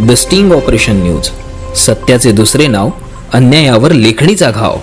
The sting operation news, सत्याचे दुसरे नाव, अन्यायावर लेखणीचा घाव।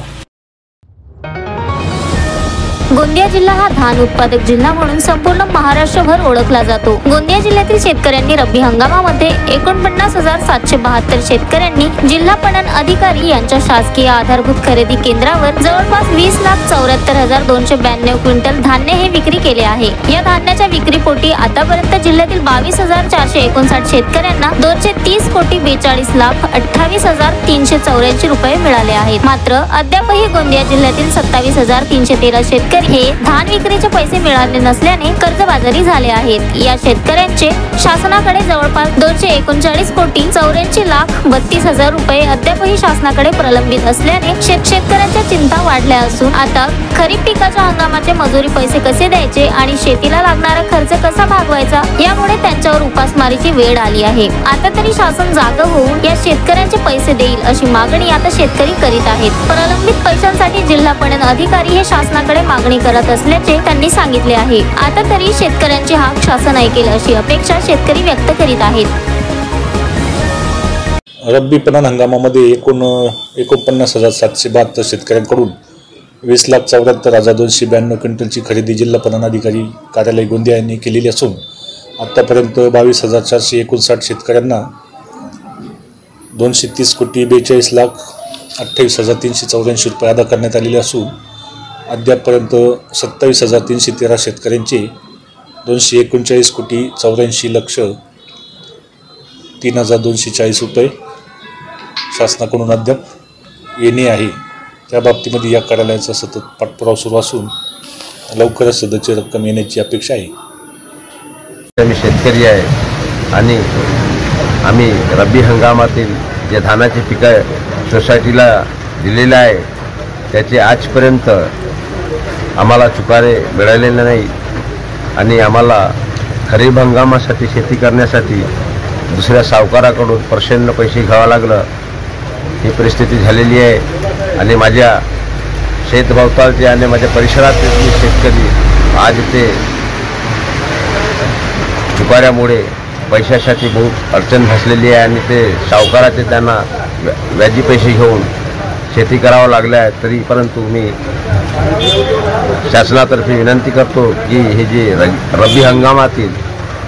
गोंदिया जिल्हा हा धान उत्पादक जिल्हा म्हणून संपूर्ण महाराष्ट्रभर ओळखला जातो। गोंदिया जिल्ह्यातील शेतकऱ्यांनी रब्बी हंगामामध्ये 49,772 शेतकऱ्यांनी जिल्हा पणन अधिकारी यांच्या शासकीय आधारभूत खरेदी केंद्रावर जवळपास 20,74,292 क्विंटल धान्य हे विक्री केले आहे। या धान्याच्या विक्रीपोटी आतापर्यंत जिल्ह्यातील 22,459 शेतकऱ्यांना 230,42,28,384 रुपये मिळाले आहेत। मात्र अद्यापही गोंदिया जिल्ह्यातील 27,313 शेतकरी हे धान विक्रीचे पैसे मिळाले नसल्याने कर्जबाजारी झाले आहेत। या शेतकऱ्यांचे शासनाकडे जवळपास 239,84,32,000 रुपये अद्यापही शासनाकडे प्रलंबित असल्याने शेतकऱ्यांच्या चिंता वाढल्या असून आता खरीप पिकाच्या हंगामाचे मजुरी पैसे कसे द्यायचे आणि शेतीला लागणारा खर्च कसा भागवायचा यामुळे त्यांच्यावर उपासमारीची वेळ आली आहे। आता तरी शासन जागं होऊन या शेतकऱ्यांचे पैसे देईल अशी मागणी आता शेतकरी करीत आहेत। प्रलंबित पैशांसाठी जिल्हा पणन अधिकारी हे शासनाकडे मागणी करत असल्याचे त्यांनी सांगितले आहे। आता तरी शेतकऱ्यांची हाक शासन ऐकेल अशी अपेक्षा शेतकरी व्यक्त करीत आहेत। रब्बी पणन हंगामामध्ये 49,772 शेतकऱ्यांकडून 20,74,292 क्विंटलची खरेदी जिल्हा पणन अधिकारी कार्यालय गोंदिया यांनी केलेली असून आतापर्यंत 22,459 शेतकऱ्यांना 230,42,28,384 रुपये अदा करण्यात आलेले असून अद्यापपर्यंत 27,313 शेतकऱ्यांचे 239,84,03,240 रुपये शासनाकडून अद्याप येणे आहे। त्या बाबतीमध्ये या कार्यालयाचा सतत पाठपुरावा सुरू असून लवकरच सदरची रक्कम येण्याची अपेक्षा आहे। मी शेतकरी आहे आणि आम्ही रब्बी हंगामातील जे धानाचे पिकं सोसायटीला दिलेले आहे त्याचे आजपर्यंत आम्हाला चुकारे मिळालेले नाही आणि आम्हाला खरीप हंगामासाठी शेती करण्यासाठी दुसऱ्या सावकाराकडून प्रचंड पैसे घ्यावं लागलं। ही परिस्थिती झालेली आहे आणि माझ्या शेतभोवतालचे आणि माझ्या परिसरातील शेतकरी आज ते चुकाऱ्यामुळे पैशासाठी खूप अडचण भासलेली आहे आणि ते सावकाराचे त्यांना व्याजी पैसे घेऊन शेती करावं लागले आहे। तरी परंतु मी शासनातर्फे विनंती करतो की हे जे रब्बी हंगामातील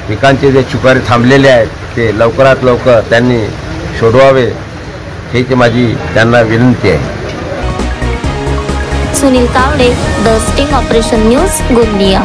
पिकांचे जे चुकारे थांबलेले आहेत ते लवकरात लवकर त्यांनी सोडवावे ही माझी त्यांना विनंती आहे। Sunil Kawade, the sting operation news, Gondia.